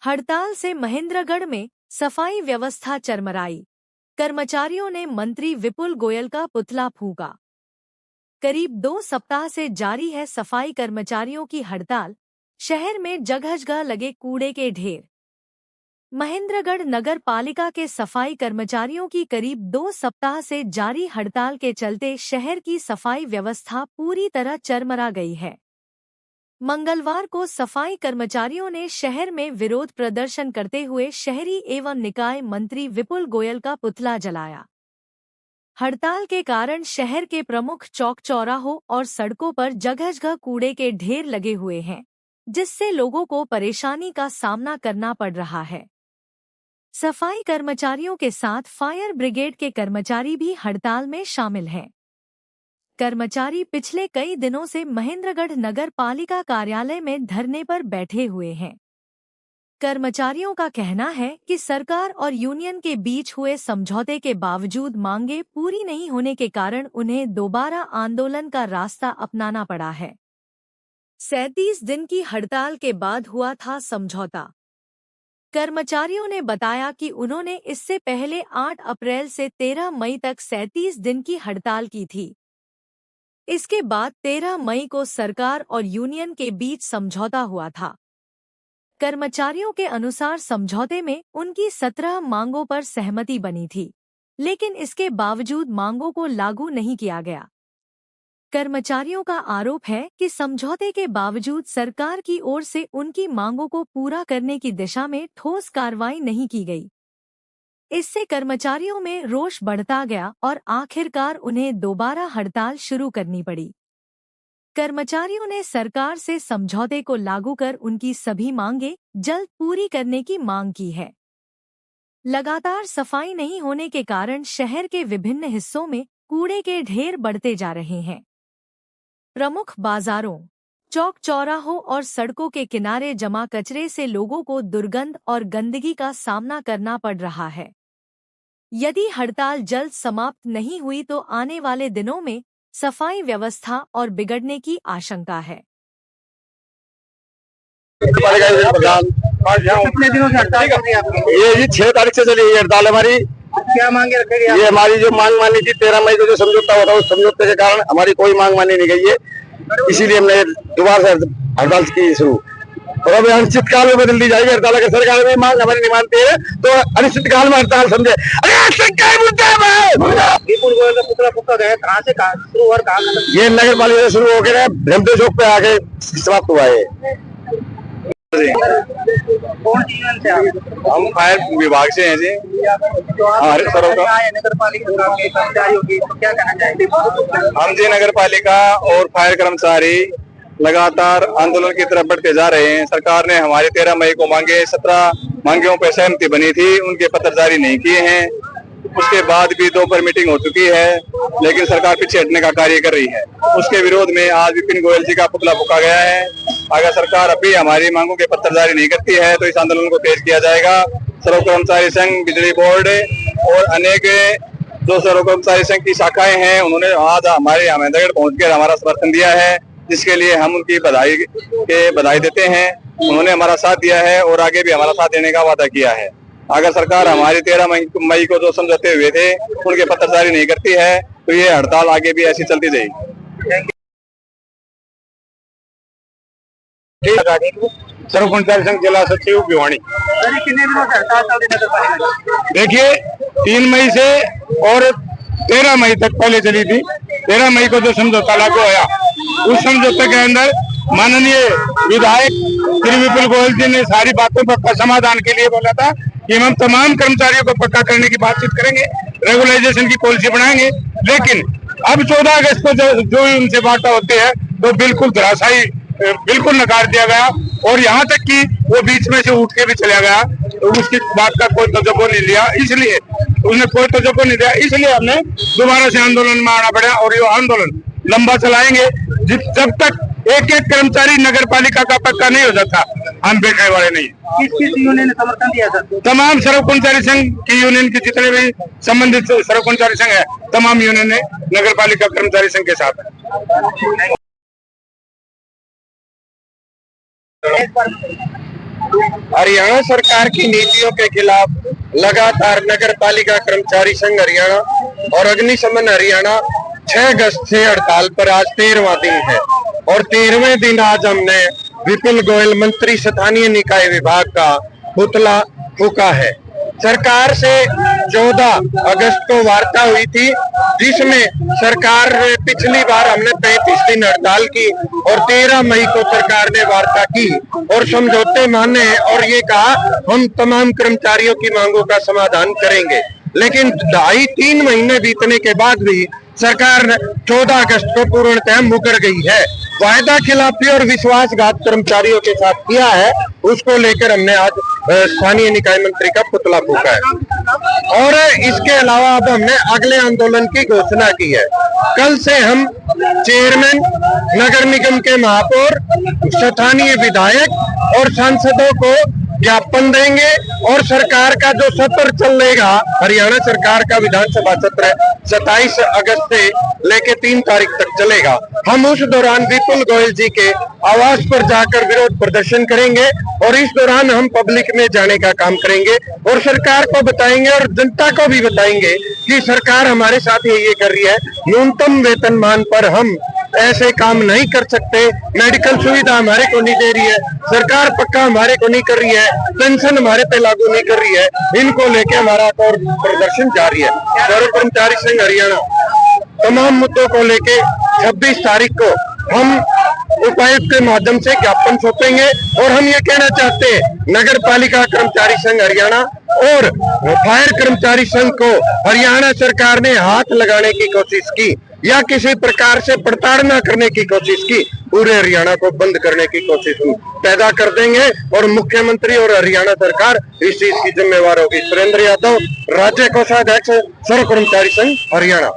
हड़ताल से महेंद्रगढ़ में सफाई व्यवस्था चरमराई। कर्मचारियों ने मंत्री विपुल गोयल का पुतला फूंका। करीब 2 सप्ताह से जारी है सफाई कर्मचारियों की हड़ताल। शहर में जगह-जगह लगे कूड़े के ढेर। महेंद्रगढ़ नगर पालिका के सफाई कर्मचारियों की करीब 2 सप्ताह से जारी हड़ताल के चलते शहर की सफाई व्यवस्था पूरी तरह चरमरा गई है। मंगलवार को सफाई कर्मचारियों ने शहर में विरोध प्रदर्शन करते हुए शहरी एवं निकाय मंत्री विपुल गोयल का पुतला जलाया। हड़ताल के कारण शहर के प्रमुख चौक चौराहों और सड़कों पर जगह-जगह कूड़े के ढेर लगे हुए हैं, जिससे लोगों को परेशानी का सामना करना पड़ रहा है। सफाई कर्मचारियों के साथ फायर ब्रिगेड के कर्मचारी भी हड़ताल में शामिल हैं। कर्मचारी पिछले कई दिनों से महेंद्रगढ़ नगर पालिका कार्यालय में धरने पर बैठे हुए हैं। कर्मचारियों का कहना है कि सरकार और यूनियन के बीच हुए समझौते के बावजूद मांगे पूरी नहीं होने के कारण उन्हें दोबारा आंदोलन का रास्ता अपनाना पड़ा है। 37 दिन की हड़ताल के बाद हुआ था समझौता। कर्मचारियों ने बताया कि उन्होंने इससे पहले 8 अप्रैल से 13 मई तक 37 दिन की हड़ताल की थी। इसके बाद 13 मई को सरकार और यूनियन के बीच समझौता हुआ था। कर्मचारियों के अनुसार समझौते में उनकी 17 मांगों पर सहमति बनी थी, लेकिन इसके बावजूद मांगों को लागू नहीं किया गया। कर्मचारियों का आरोप है कि समझौते के बावजूद सरकार की ओर से उनकी मांगों को पूरा करने की दिशा में ठोस कार्रवाई नहीं की गई। इससे कर्मचारियों में रोष बढ़ता गया और आखिरकार उन्हें दोबारा हड़ताल शुरू करनी पड़ी। कर्मचारियों ने सरकार से समझौते को लागू कर उनकी सभी मांगें जल्द पूरी करने की मांग की है। लगातार सफाई नहीं होने के कारण शहर के विभिन्न हिस्सों में कूड़े के ढेर बढ़ते जा रहे हैं। प्रमुख बाजारों, चौक चौराहों और सड़कों के किनारे जमा कचरे से लोगों को दुर्गंध और गंदगी का सामना करना पड़ रहा है। यदि हड़ताल जल्द समाप्त नहीं हुई तो आने वाले दिनों में सफाई व्यवस्था और बिगड़ने की आशंका है। कितने दिनों से हड़ताल चल रही है आपकी? ये 6 तारीख से चली है हड़ताल हमारी। क्या मांगे रखेगी? ये हमारी जो मांग मानी थी 13 मई को जो समझौता हुआ था, उस समझौते के कारण हमारी कोई मांग मानी नहीं गई है, इसीलिए हमने दोबारा से हड़ताल की शुरू। और अभी अनिश्चित काल में बदल दी जाएगी हड़ताल। अगर सरकार भी मांग हमारी नहीं मानती है तो अनिश्चित काल में हड़ताल समझे। विपुल गोयल का पुतला फूंका गया, कहाँ से शुरू और कहाँ खत्म? ये नगर पालिका से शुरू होकर ब्रह्मदेव चौक पे आके समाप्त हुआ है। कौन सी यूनियन से आप? हम फायर विभाग से हैं जी। नगर पालिका के कर्मचारियों की तो क्या कहना चाहेंगे? हम जी नगर पालिका और फायर कर्मचारी लगातार आंदोलन की तरफ बढ़ते जा रहे हैं। सरकार ने हमारे 13 मई को मांगे 17 मांगों पर सहमति बनी थी, उनके पत्र जारी नहीं किए हैं। उसके बाद भी 2 बार मीटिंग हो चुकी है, लेकिन सरकार पीछे हटने का कार्य कर रही है। उसके विरोध में आज विपिन गोयल जी का पुतला फूंका गया है। अगर सरकार अभी हमारी मांगों के पत्र जारी नहीं करती है तो इस आंदोलन को तेज किया जाएगा। सर्व कर्मचारी संघ, बिजली बोर्ड और अनेक जो सर्व कर्मचारी संघ की शाखाएं हैं, उन्होंने आज हमारे महेंद्रगढ़ पहुंचकर हमारा समर्थन दिया है, जिसके लिए हम उनकी बधाई देते हैं। उन्होंने हमारा साथ दिया है और आगे भी हमारा साथ देने का वादा किया है। अगर सरकार हमारी 13 मई को जो समझौते हुए थे उनके पत्र जारी नहीं करती है तो ये हड़ताल आगे भी ऐसी चलती जाएगी। सर्व कर्मचारी संघ जिला सचिव भिवानी। कितने दिनों से हड़ताल चल रही नगर पालिका? देखिए 3 मई से और 13 मई तक पहले चली थी। 13 मई को जो समझौता लागू हुआ, उस समझौते के अंदर माननीय विधायक श्री विपुल गोयल जी ने सारी बातों पर समाधान के लिए बोला था कि हम तमाम कर्मचारियों को पक्का करने की बातचीत करेंगे, रेगुलाइजेशन की पॉलिसी बनाएंगे। लेकिन अब 14 अगस्त को जो उनसे वार्ता होती है तो बिल्कुल धराशायी बिल्कुल नकार दिया गया और यहाँ तक कि वो बीच में से उठ के भी चला गया, तो उसकी बात का कोई तजुर्बा नहीं लिया। इसलिए उसने कोई तजुर्बा नहीं दिया, इसलिए हमने दोबारा से आंदोलन में आना पड़ा और ये आंदोलन लंबा चलाएंगे जब तक एक कर्मचारी नगर पालिका का पक्का नहीं हो जाता, हम बैठने वाले नहीं। किस यूनियन ने समर्थन दिया सर? तमाम सर्व कर्मचारी संघ की यूनियन के जितने भी संबंधित सर्व कर्मचारी संघ है, तमाम यूनियन ने नगर पालिका कर्मचारी संघ के साथ है। हरियाणा सरकार की नीतियों के खिलाफ लगातार नगर पालिका कर्मचारी संघ हरियाणा और अग्निशमन हरियाणा 6 अगस्त से हड़ताल पर आज 13वां दिन है और 13वें दिन आज हमने विपुल गोयल मंत्री स्थानीय निकाय विभाग का पुतला फूका है। सरकार से 14 अगस्त को वार्ता हुई थी, जिसमें सरकार ने पिछली बार हमने 35 दिन हड़ताल की और 13 मई को सरकार ने वार्ता की और समझौते माने और ये कहा हम तमाम कर्मचारियों की मांगों का समाधान करेंगे। लेकिन 2.5-3 महीने बीतने के बाद भी सरकार 14 अगस्त को पूर्णतः मुकर गई है। वायदा खिलाफी और विश्वासघात कर्मचारियों के साथ किया है, उसको लेकर हमने आज स्थानीय निकाय मंत्री का पुतला फूका है। और इसके अलावा अब हमने अगले आंदोलन की घोषणा की है। कल से हम चेयरमैन, नगर निगम के महापौर, स्थानीय विधायक और सांसदों को ज्ञापन देंगे और सरकार का जो सत्र चलेगा, हरियाणा सरकार का विधानसभा सत्र 27 अगस्त से लेके 3 तारीख तक चलेगा। हम उस दौरान विपुल गोयल जी के आवास पर जाकर विरोध प्रदर्शन करेंगे और इस दौरान हम पब्लिक में जाने का काम करेंगे और सरकार को बताएंगे और जनता को भी बताएंगे कि सरकार हमारे साथ ये कर रही है। न्यूनतम वेतनमान पर हम ऐसे काम नहीं कर सकते, मेडिकल सुविधा हमारे को नहीं दे रही है, सरकार पक्का हमारे को नहीं कर रही है, पेंशन हमारे पे लागू नहीं कर रही है। इनको लेके हमारा और प्रदर्शन जारी है। सर्व कर्मचारी संघ हरियाणा तमाम मुद्दों को लेके 26 तारीख को हम उपायुक्त के माध्यम से ज्ञापन सौंपेंगे और हम ये कहना चाहते हैं नगर पालिका कर्मचारी संघ हरियाणा और फायर कर्मचारी संघ को हरियाणा सरकार ने हाथ लगाने की कोशिश की या किसी प्रकार से प्रताड़ना करने की कोशिश की, पूरे हरियाणा को बंद करने की कोशिश पैदा कर देंगे और मुख्यमंत्री और हरियाणा सरकार इस चीज की जिम्मेवार होगी। सुरेंद्र यादव, राज्य कोषाध्यक्ष, सर्व कर्मचारी संघ हरियाणा।